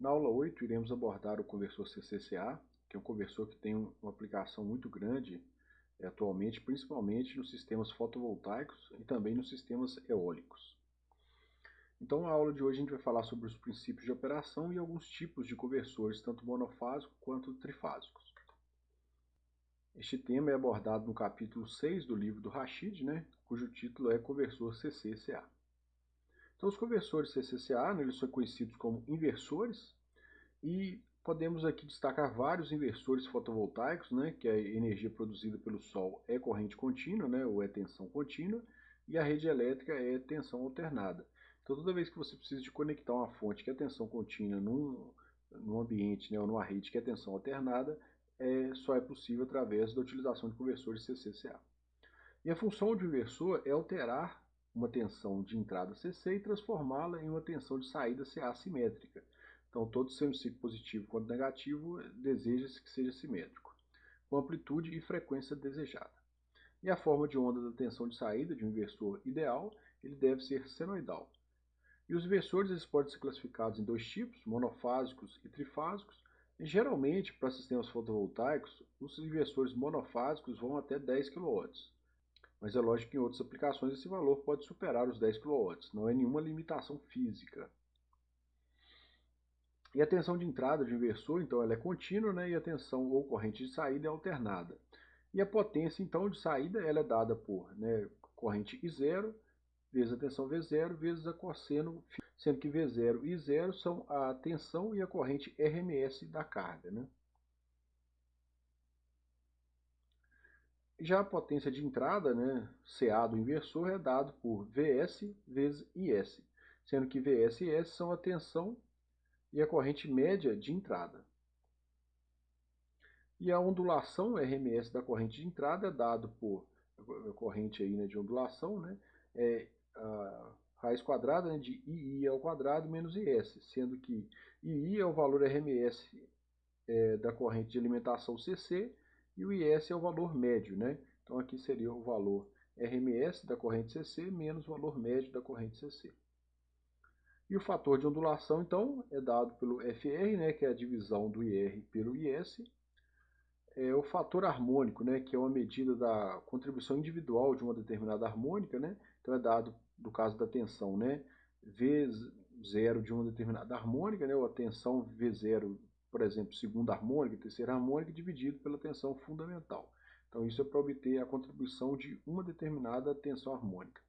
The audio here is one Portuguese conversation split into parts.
Na aula 8, iremos abordar o conversor CCCA, que é um conversor que tem uma aplicação muito grande atualmente, principalmente nos sistemas fotovoltaicos e também nos sistemas eólicos. Então, na aula de hoje, a gente vai falar sobre os princípios de operação e alguns tipos de conversores, tanto monofásicos quanto trifásicos. Este tema é abordado no capítulo 6 do livro do Rashid, cujo título é Conversor CCCA. Então, os conversores CCCA, eles são conhecidos como inversores, e podemos aqui destacar vários inversores fotovoltaicos, que a energia produzida pelo sol é corrente contínua, ou é tensão contínua, e a rede elétrica é tensão alternada. Então, toda vez que você precisa de conectar uma fonte que é tensão contínua num ambiente, ou numa rede que é tensão alternada, só é possível através da utilização de conversores CCCA. E a função do inversor é alterar uma tensão de entrada CC e transformá-la em uma tensão de saída CA simétrica. Então, todo seno-ciclo positivo quanto negativo deseja-se que seja simétrico, com amplitude e frequência desejada. E a forma de onda da tensão de saída de um inversor ideal, ele deve ser senoidal. E os inversores eles podem ser classificados em dois tipos, monofásicos e trifásicos. E, geralmente, para sistemas fotovoltaicos, os inversores monofásicos vão até 10 kW. Mas é lógico que em outras aplicações esse valor pode superar os 10 kW, não é nenhuma limitação física. E a tensão de entrada de inversor, então, ela é contínua, e a tensão ou corrente de saída é alternada. E a potência, então, de saída ela é dada por corrente I0 vezes a tensão V0 vezes a cosseno, sendo que V0 e I0 são a tensão e a corrente RMS da carga. Já a potência de entrada, CA do inversor, é dado por Vs vezes Is, sendo que Vs e Is são a tensão e a corrente média de entrada. E a ondulação RMS da corrente de entrada é dado por a corrente aí, de ondulação, é a raiz quadrada de II ao quadrado menos IS, sendo que II é o valor RMS da corrente de alimentação CC e o IS é o valor médio. Então aqui seria o valor RMS da corrente CC menos o valor médio da corrente CC. E o fator de ondulação, então, é dado pelo FR, que é a divisão do IR pelo IS. O fator harmônico, que é uma medida da contribuição individual de uma determinada harmônica, então é dado, no caso da tensão, V0 de uma determinada harmônica, ou a tensão V0, por exemplo, segunda harmônica, terceira harmônica, dividido pela tensão fundamental. Então isso é para obter a contribuição de uma determinada tensão harmônica.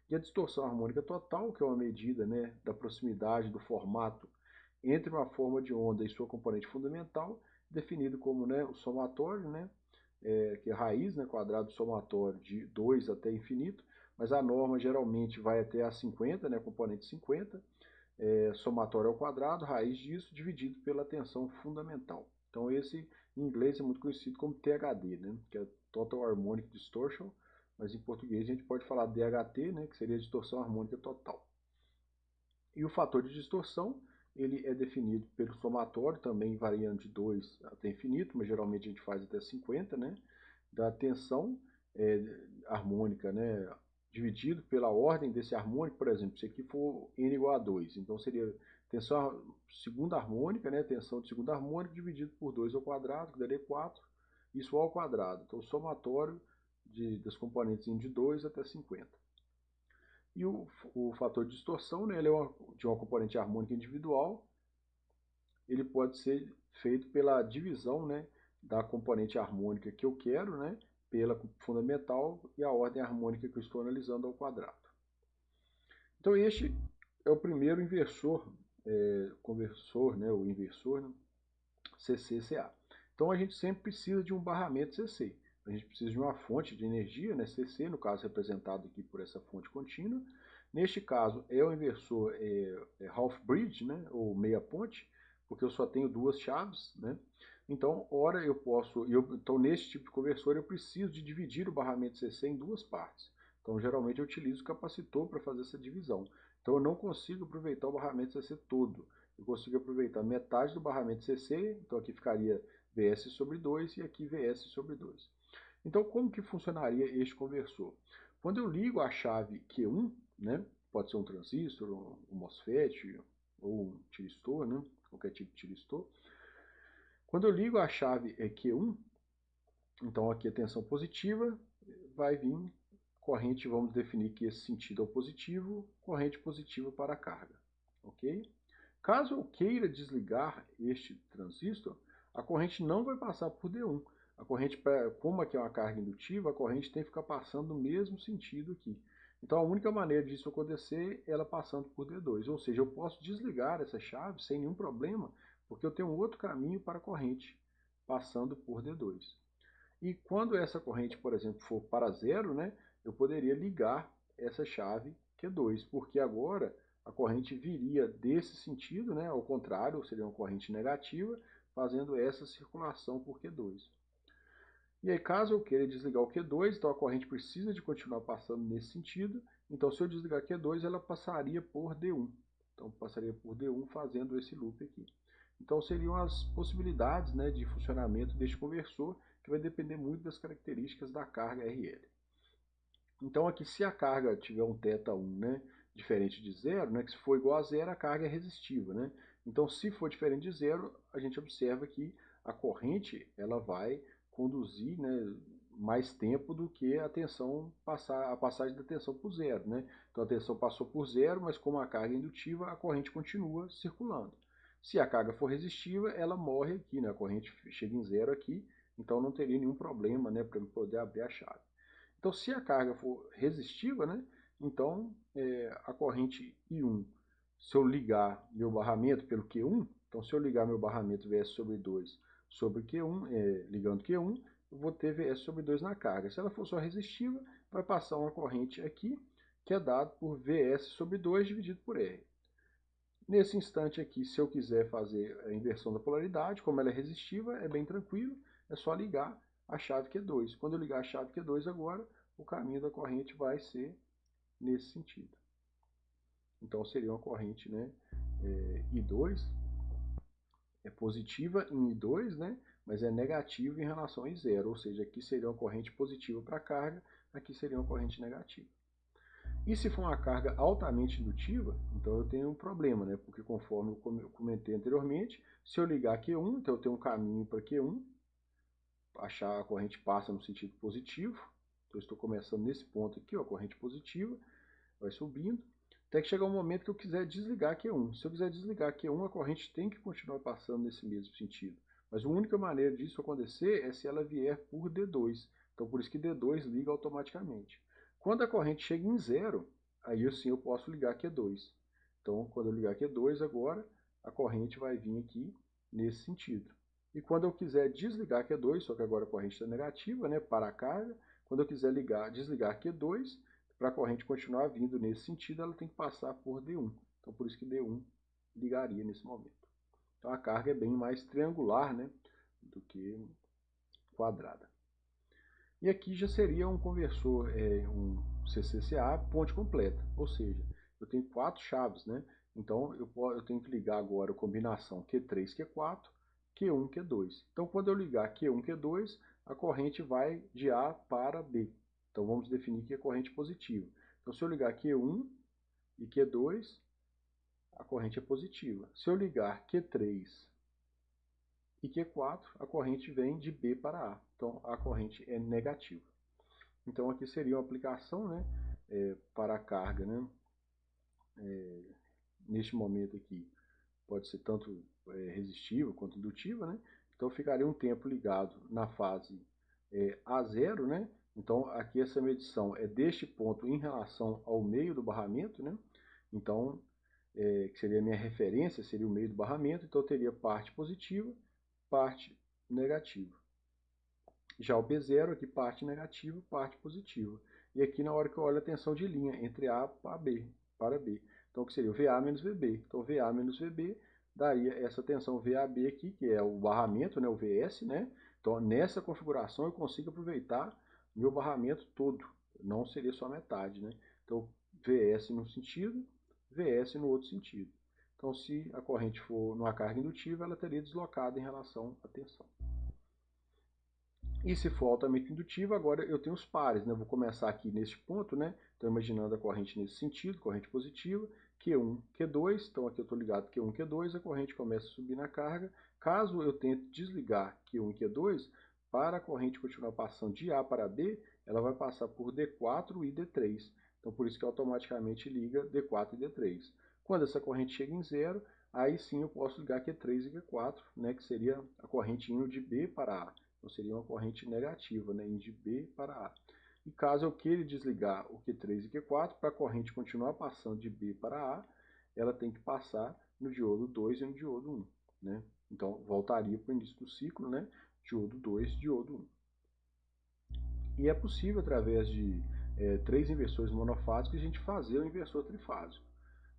E a distorção harmônica total, que é uma medida da proximidade do formato entre uma forma de onda e sua componente fundamental, definido como o somatório, que é a raiz quadrado somatório de 2 até infinito, mas a norma geralmente vai até a 50, componente 50, somatório ao quadrado, raiz disso, dividido pela tensão fundamental. Então esse em inglês é muito conhecido como THD, que é Total Harmonic Distortion, mas em português a gente pode falar DHT, que seria a distorção harmônica total. E o fator de distorção, ele é definido pelo somatório, também variando de 2 até infinito, mas geralmente a gente faz até 50, da tensão harmônica, dividido pela ordem desse harmônico. Por exemplo, se aqui for n igual a 2, então seria tensão segunda harmônica, tensão de segunda harmônica dividido por 2 ao quadrado, que daria 4, isso ao quadrado. Então o somatório das componentes de 2 até 50. E o fator de distorção, ele é de uma componente harmônica individual, ele pode ser feito pela divisão da componente harmônica que eu quero, pela fundamental e a ordem harmônica que eu estou analisando ao quadrado. Então este é o primeiro inversor, conversor, o inversor, CCCA. Então a gente sempre precisa de um barramento CC. A gente precisa de uma fonte de energia, CC, no caso representado aqui por essa fonte contínua. Neste caso é o inversor half bridge, ou meia ponte, porque eu só tenho duas chaves. Então, ora eu posso, então neste tipo de conversor eu preciso de dividir o barramento CC em duas partes. Então geralmente eu utilizo o capacitor para fazer essa divisão. Então eu não consigo aproveitar o barramento CC todo. Eu consigo aproveitar metade do barramento CC, então aqui ficaria Vs sobre 2 e aqui Vs sobre 2. Então como que funcionaria este conversor? Quando eu ligo a chave Q1, pode ser um transistor, um MOSFET, ou tiristor, né? Qualquer tipo de tiristor. Quando eu ligo a chave Q1, então aqui a tensão positiva, vai vir corrente, vamos definir que esse sentido é o positivo, corrente positiva para a carga, ok? Caso eu queira desligar este transistor, a corrente não vai passar por D1. A corrente, como aqui é uma carga indutiva, a corrente tem que ficar passando no mesmo sentido aqui. Então a única maneira disso acontecer é ela passando por D2, ou seja, eu posso desligar essa chave sem nenhum problema, porque eu tenho um outro caminho para a corrente passando por D2. E quando essa corrente, por exemplo, for para zero, né, eu poderia ligar essa chave Q2, porque agora a corrente viria desse sentido, né, ao contrário, seria uma corrente negativa, fazendo essa circulação por Q2. E aí, caso eu queira desligar o Q2, então a corrente precisa de continuar passando nesse sentido, então se eu desligar Q2, ela passaria por D1. Então passaria por D1 fazendo esse loop aqui. Então seriam as possibilidades, né, de funcionamento deste conversor, que vai depender muito das características da carga RL. Então aqui, se a carga tiver um θ1, né, diferente de zero, né, que se for igual a zero, a carga é resistiva, né? Então se for diferente de zero, a gente observa que a corrente ela vai conduzir, né, mais tempo do que a passagem da tensão por zero, né? Então a tensão passou por zero, mas como a carga é indutiva, a corrente continua circulando. Se a carga for resistiva, ela morre aqui, né? A corrente chega em zero aqui, então não teria nenhum problema, né, para poder abrir a chave. Então, se a carga for resistiva, né, então a corrente I1, se eu ligar meu barramento pelo Q1, então se eu ligar meu barramento VS sobre 2 sobre Q1, ligando Q1, eu vou ter VS sobre 2 na carga. Se ela for só resistiva, vai passar uma corrente aqui, que é dado por VS sobre 2 dividido por R. Nesse instante aqui, se eu quiser fazer a inversão da polaridade, como ela é resistiva, é bem tranquilo, é só ligar a chave Q2. Quando eu ligar a chave Q2 agora, o caminho da corrente vai ser nesse sentido. Então seria uma corrente, né, I2, é positiva em I2, né, mas é negativa em relação a I0, ou seja, aqui seria uma corrente positiva para a carga, aqui seria uma corrente negativa. E se for uma carga altamente indutiva, então eu tenho um problema, né? Porque conforme eu comentei anteriormente, se eu ligar Q1, então eu tenho um caminho para Q1, a corrente passa no sentido positivo, então eu estou começando nesse ponto aqui, ó, a corrente positiva, vai subindo, até que chegar um momento que eu quiser desligar Q1. Se eu quiser desligar Q1, a corrente tem que continuar passando nesse mesmo sentido. Mas a única maneira disso acontecer é se ela vier por D2. Então por isso que D2 liga automaticamente. Quando a corrente chega em zero, aí sim eu posso ligar Q2. Então quando eu ligar Q2 agora, a corrente vai vir aqui nesse sentido. E quando eu quiser desligar Q2, só que agora a corrente está negativa, né, para a carga, quando eu quiser desligar Q2, para a corrente continuar vindo nesse sentido, ela tem que passar por D1. Então por isso que D1 ligaria nesse momento. Então a carga é bem mais triangular, né, do que quadrada. E aqui já seria um conversor, um CCCA ponte completa, ou seja, eu tenho 4 chaves, né? Então eu tenho que ligar agora a combinação Q3, Q4, Q1, Q2. Então quando eu ligar Q1, Q2, a corrente vai de A para B. Então vamos definir que é corrente positiva. Então se eu ligar Q1 e Q2, a corrente é positiva. Se eu ligar Q3 e Q4, a corrente vem de B para A. Então a corrente é negativa. Então aqui seria uma aplicação, né, para a carga, né, neste momento aqui. Pode ser tanto resistiva quanto indutiva, né? Então ficaria um tempo ligado na fase A0, né? Então aqui essa medição é deste ponto em relação ao meio do barramento, né? Então, que seria a minha referência, seria o meio do barramento, então eu teria parte positiva, parte negativa. Já o B0 aqui, parte negativa, parte positiva. E aqui na hora que eu olho a tensão de linha entre A para B. Então que seria o VA menos VB. Então VA menos VB daria essa tensão VAB aqui, que é o barramento, né, o VS, né? Então nessa configuração eu consigo aproveitar meu barramento todo, não seria só metade, né? Então VS num sentido, VS no outro sentido. Então se a corrente for numa carga indutiva, ela teria deslocado em relação à tensão. E se for altamente indutiva, agora eu tenho os pares, né? Vou começar aqui neste ponto, né? Então imaginando a corrente nesse sentido, corrente positiva, Q1, Q2, então aqui eu estou ligado Q1, Q2, a corrente começa a subir na carga. Caso eu tente desligar Q1 e Q2, para a corrente continuar passando de A para B, ela vai passar por D4 e D3. Então por isso que automaticamente liga D4 e D3. Quando essa corrente chega em zero, aí sim eu posso ligar Q3 e Q4, né, que seria a corrente indo de B para A. Então seria uma corrente negativa, né, indo de B para A. E caso eu queira desligar o Q3 e Q4, para a corrente continuar passando de B para A, ela tem que passar no diodo 2 e no diodo 1. Né? Então voltaria para o início do ciclo, né? Diodo 2, diodo 1. E é possível, através de 3 inversores monofásicos, a gente fazer um inversor trifásico.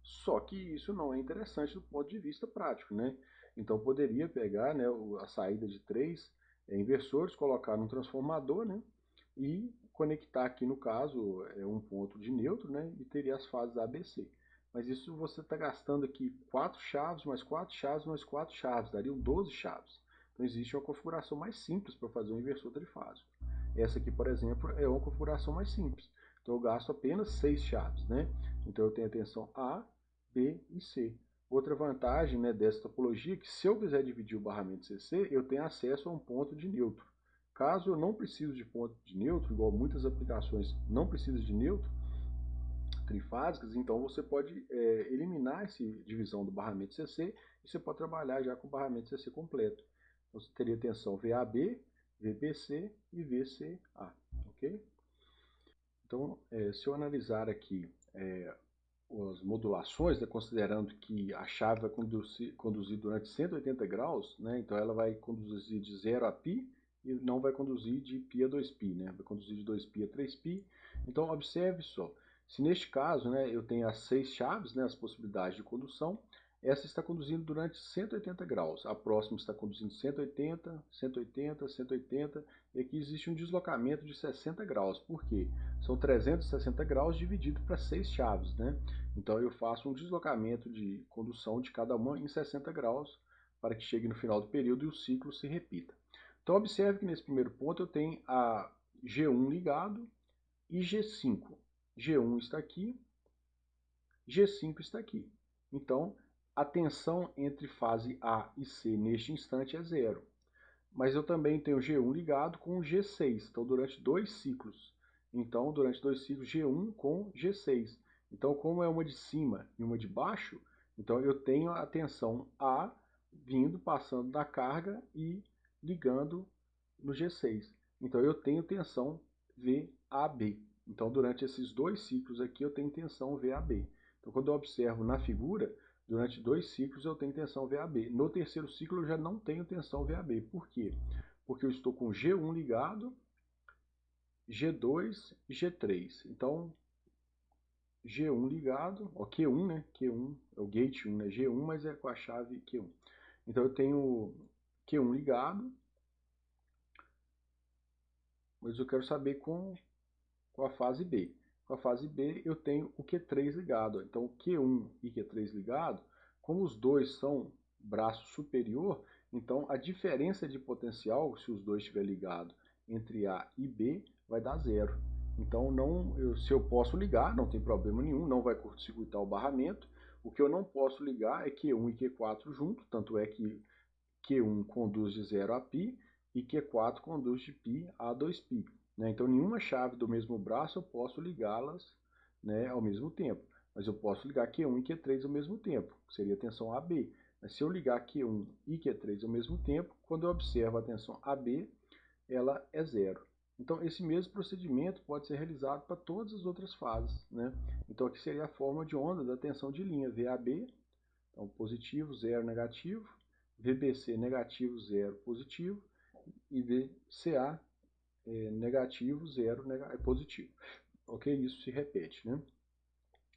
Só que isso não é interessante do ponto de vista prático, né? Então poderia pegar, né, a saída de 3 inversores, colocar num transformador, né? E conectar aqui, no caso, um ponto de neutro, né? E teria as fases ABC. Mas isso você está gastando aqui 4 chaves, mais 4 chaves, mais 4 chaves, dariam 12 chaves. Então existe uma configuração mais simples para fazer um inversor trifásico. Essa aqui, por exemplo, é uma configuração mais simples. Então eu gasto apenas 6 chaves, né? Então eu tenho a tensão A, B e C. Outra vantagem, né, dessa topologia é que se eu quiser dividir o barramento CC, eu tenho acesso a um ponto de neutro. Caso eu não precise de ponto de neutro, igual muitas aplicações não precisam de neutro, trifásicas, então você pode eliminar essa divisão do barramento CC e você pode trabalhar já com o barramento CC completo. Então, você teria tensão VAB, VBC e VCA, ok? Então, se eu analisar aqui as modulações, né, considerando que a chave vai conduzir durante 180 graus, né, então ela vai conduzir de 0 a π e não vai conduzir de π a 2π, né, vai conduzir de 2π a 3π. Então observe só, se neste caso, né, eu tenho as 6 chaves, né, as possibilidades de condução, essa está conduzindo durante 180 graus, a próxima está conduzindo 180, 180, 180, e aqui existe um deslocamento de 60 graus. Por quê? São 360 graus dividido para 6 chaves, né? Então eu faço um deslocamento de condução de cada uma em 60 graus para que chegue no final do período e o ciclo se repita. Então observe que nesse primeiro ponto eu tenho a G1 ligado e G5. G1 está aqui, G5 está aqui. Então a tensão entre fase A e C neste instante é zero. Mas eu também tenho G1 ligado com o G6, então durante 2 ciclos. Então, durante 2 ciclos, G1 com G6. Então, como é uma de cima e uma de baixo, então eu tenho a tensão A vindo, passando da carga e ligando no G6. Então, eu tenho tensão VAB. Então, durante esses 2 ciclos aqui, eu tenho tensão VAB. Então, quando eu observo na figura, durante 2 ciclos eu tenho tensão VAB. No terceiro ciclo eu já não tenho tensão VAB. Por quê? Porque eu estou com G1 ligado, G2 e G3. Então, G1 ligado, ó, Q1, né? Q1 é o gate 1, né? G1, mas é com a chave Q1. Então eu tenho Q1 ligado, mas eu quero saber com a fase B. Com a fase B eu tenho o Q3 ligado. Então Q1 e Q3 ligado, como os dois são braço superior, então a diferença de potencial, se os dois estiverem ligados entre A e B, vai dar zero. Então se eu posso ligar, não tem problema nenhum, não vai curto-circuitar o barramento. O que eu não posso ligar é Q1 e Q4 junto, tanto é que Q1 conduz de 0 a π e Q4 conduz de π a 2π. Né? Então, nenhuma chave do mesmo braço eu posso ligá-las, né, ao mesmo tempo. Mas eu posso ligar Q1 e Q3 ao mesmo tempo, que seria a tensão AB. Mas se eu ligar Q1 e Q3 ao mesmo tempo, quando eu observo a tensão AB, ela é zero. Então, esse mesmo procedimento pode ser realizado para todas as outras fases. Né? Então, aqui seria a forma de onda da tensão de linha, VAB, então positivo, zero, negativo, VBC negativo, zero, positivo, e VCA negativo, zero, positivo. Ok? Isso se repete. Né?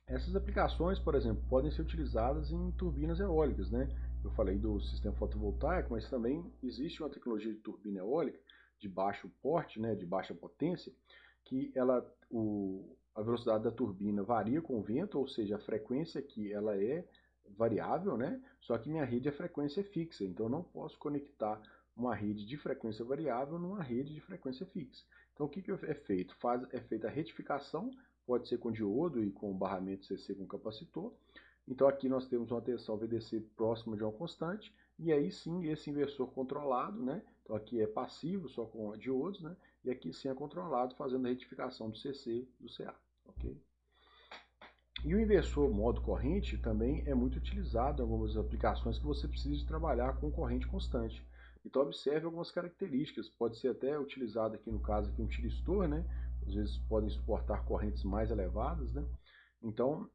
Essas aplicações, por exemplo, podem ser utilizadas em turbinas eólicas. Né? Eu falei do sistema fotovoltaico, mas também existe uma tecnologia de turbina eólica de baixo porte, né, de baixa potência, que a velocidade da turbina varia com o vento, ou seja, a frequência aqui ela é variável, né? Só que minha rede é frequência fixa, então eu não posso conectar uma rede de frequência variável numa rede de frequência fixa. Então o que é feito? É feita a retificação, pode ser com diodo e com barramento CC com capacitor, Então aqui nós temos uma tensão VDC próxima de uma constante, e aí sim esse inversor controlado, né? Então aqui é passivo, só com diodos, né? E aqui sim é controlado, fazendo a retificação do CC do CA, ok? E o inversor modo corrente também é muito utilizado em algumas aplicações que você precisa trabalhar com corrente constante. Então observe algumas características, pode ser até utilizado aqui no caso aqui um tiristor, né? Às vezes podem suportar correntes mais elevadas, né? Então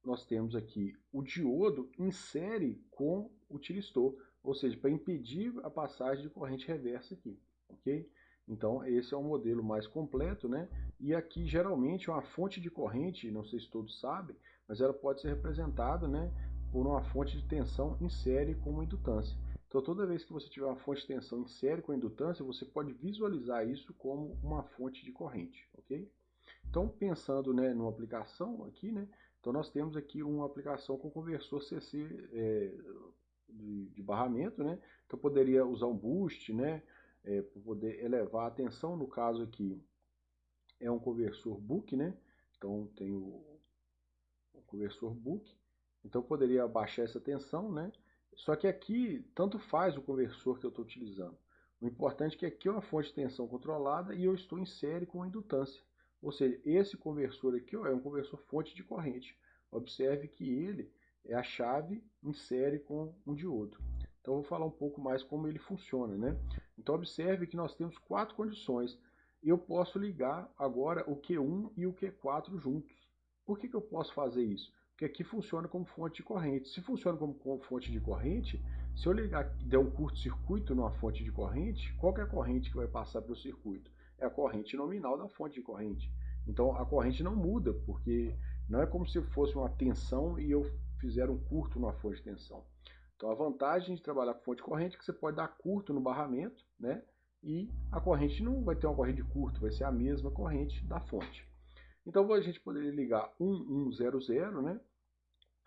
nós temos aqui o diodo insere com o tiristor, ou seja, para impedir a passagem de corrente reversa aqui, ok? Então esse é um modelo mais completo, né? E aqui geralmente uma fonte de corrente, não sei se todos sabem, mas ela pode ser representada, né, por uma fonte de tensão em série com uma indutância. Então toda vez que você tiver uma fonte de tensão em série com indutância, você pode visualizar isso como uma fonte de corrente, ok? Então pensando, né, numa aplicação aqui, né, então nós temos aqui uma aplicação com conversor CC de barramento, né? Então poderia usar um boost, né? Para poder elevar a tensão. No caso aqui é um conversor Book, né? Então tem o conversor Book. Então poderia abaixar essa tensão, né? Só que aqui tanto faz o conversor que eu estou utilizando. O importante é que aqui é uma fonte de tensão controlada e eu estou em série com a indutância. Ou seja, esse conversor aqui ó, é um conversor fonte de corrente. Observe que ele é a chave em série com um diodo. Então eu vou falar um pouco mais como ele funciona, né? Então observe que nós temos 4 condições. Eu posso ligar agora o Q1 e o Q4 juntos. Por que eu posso fazer isso? Porque aqui funciona como fonte de corrente. Se funciona como fonte de corrente, se eu ligar, der um curto-circuito numa fonte de corrente, qual que é a corrente que vai passar pelo circuito? É a corrente nominal da fonte de corrente. Então a corrente não muda, porque não é como se fosse uma tensão e eu fizer um curto numa fonte de tensão. Então a vantagem de trabalhar com fonte de corrente é que você pode dar curto no barramento, né? E a corrente não vai ter uma corrente de curto, vai ser a mesma corrente da fonte. Então a gente poderia ligar 1100, né?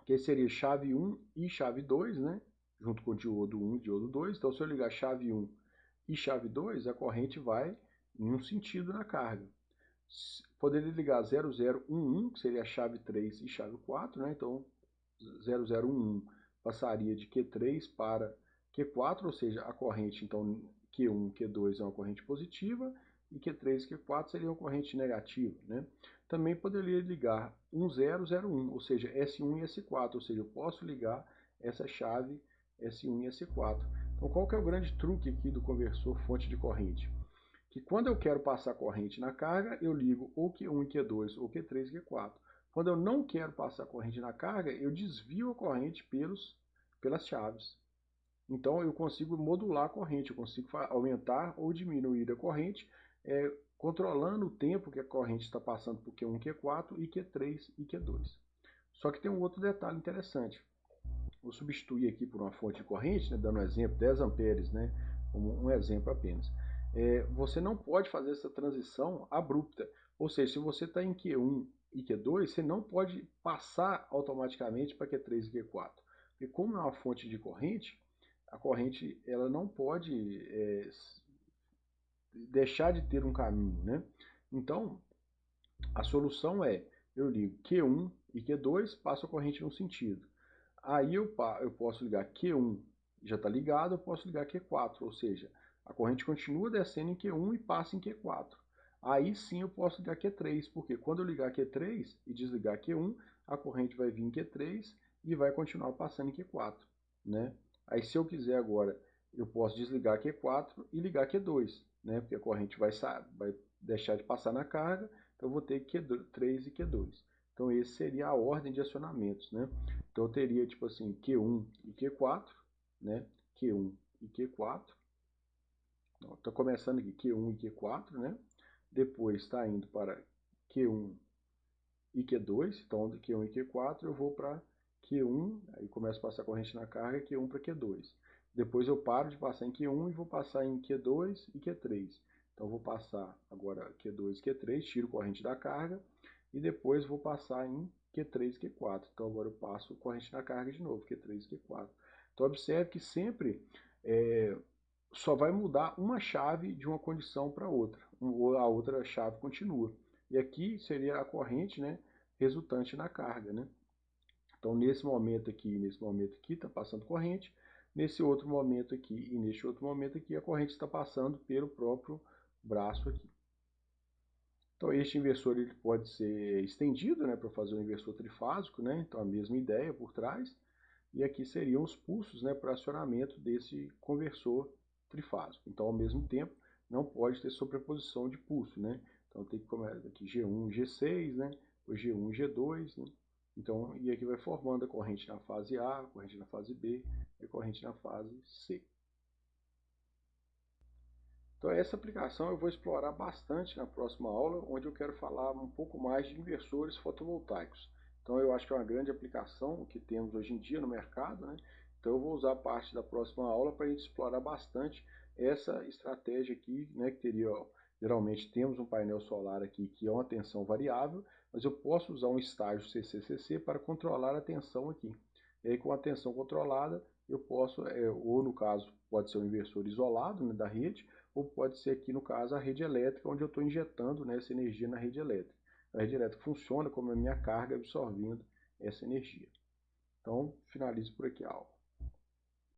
Que seria chave 1 e chave 2, né? Junto com o diodo 1 e diodo 2. Então se eu ligar chave 1 e chave 2, a corrente vai em um sentido na carga. Poderia ligar 0011, que seria a chave 3 e chave 4, né? Então 0011 passaria de Q3 para Q4, ou seja, a corrente então Q1, Q2 é uma corrente positiva e Q3 e Q4 seria uma corrente negativa, né? Também poderia ligar 1001, ou seja, S1 e S4, ou seja, eu posso ligar essa chave S1 e S4. Então qual que é o grande truque aqui do conversor fonte de corrente? Que quando eu quero passar corrente na carga, eu ligo ou Q1 e Q2, ou Q3 e Q4. Quando eu não quero passar corrente na carga, eu desvio a corrente pelas chaves. Então eu consigo modular a corrente, eu consigo aumentar ou diminuir a corrente, controlando o tempo que a corrente está passando por Q1, Q4 e Q3 e Q2. Só que tem um outro detalhe interessante. Vou substituir aqui por uma fonte de corrente, né, dando um exemplo, 10 amperes, né, como um exemplo apenas. Você não pode fazer essa transição abrupta. Ou seja, se você está em Q1 e Q2, você não pode passar automaticamente para Q3 e Q4. Porque como é uma fonte de corrente, a corrente ela não pode deixar de ter um caminho, né? Então, a solução é, eu ligo Q1 e Q2, passo a corrente no sentido. Aí eu posso ligar Q1, já está ligado, eu posso ligar Q4, ou seja, a corrente continua descendo em Q1 e passa em Q4. Aí sim eu posso ligar Q3, porque quando eu ligar Q3 e desligar Q1, a corrente vai vir em Q3 e vai continuar passando em Q4, né? Aí se eu quiser agora, eu posso desligar Q4 e ligar Q2, né? Porque a corrente vai deixar de passar na carga, então eu vou ter Q3 e Q2. Então esse seria a ordem de acionamentos, né? Então eu teria tipo assim Q1 e Q4, né? Q1 e Q4. Estou começando aqui Q1 e Q4, né? Depois está indo para Q1 e Q2. Então de Q1 e Q4 eu vou para Q1, aí começo a passar a corrente na carga, Q1 para Q2. Depois eu paro de passar em Q1 e vou passar em Q2 e Q3. Então eu vou passar agora Q2 e Q3, tiro corrente da carga e depois vou passar em Q3 e Q4. Então agora eu passo corrente na carga de novo, Q3 e Q4. Então observe que sempre só vai mudar uma chave de uma condição para outra, ou a outra chave continua. E aqui seria a corrente, né, resultante na carga, né? Então, nesse momento aqui está passando corrente, nesse outro momento aqui e neste outro momento aqui, a corrente está passando pelo próprio braço aqui. Então, este inversor ele pode ser estendido, né, para fazer um inversor trifásico, né? Então, a mesma ideia por trás. E aqui seriam os pulsos, né, para acionamento desse conversor trifásico. Então, ao mesmo tempo, não pode ter sobreposição de pulso, né? Então, tem que começar aqui G1, G6, né? Depois G1, G2, né? Então, e aqui vai formando a corrente na fase A, a corrente na fase B e a corrente na fase C. Então, essa aplicação eu vou explorar bastante na próxima aula, onde eu quero falar um pouco mais de inversores fotovoltaicos. Então, eu acho que é uma grande aplicação que temos hoje em dia no mercado, né? Então, eu vou usar parte da próxima aula para a gente explorar bastante essa estratégia aqui, né? Que teria, ó, geralmente temos um painel solar aqui que é uma tensão variável, mas eu posso usar um estágio CCCC para controlar a tensão aqui. E aí, com a tensão controlada, eu posso, ou no caso, pode ser um inversor isolado, né, da rede, ou pode ser aqui no caso a rede elétrica, onde eu estou injetando, né, essa energia na rede elétrica. A rede elétrica funciona como a minha carga absorvendo essa energia. Então, finalizo por aqui a aula.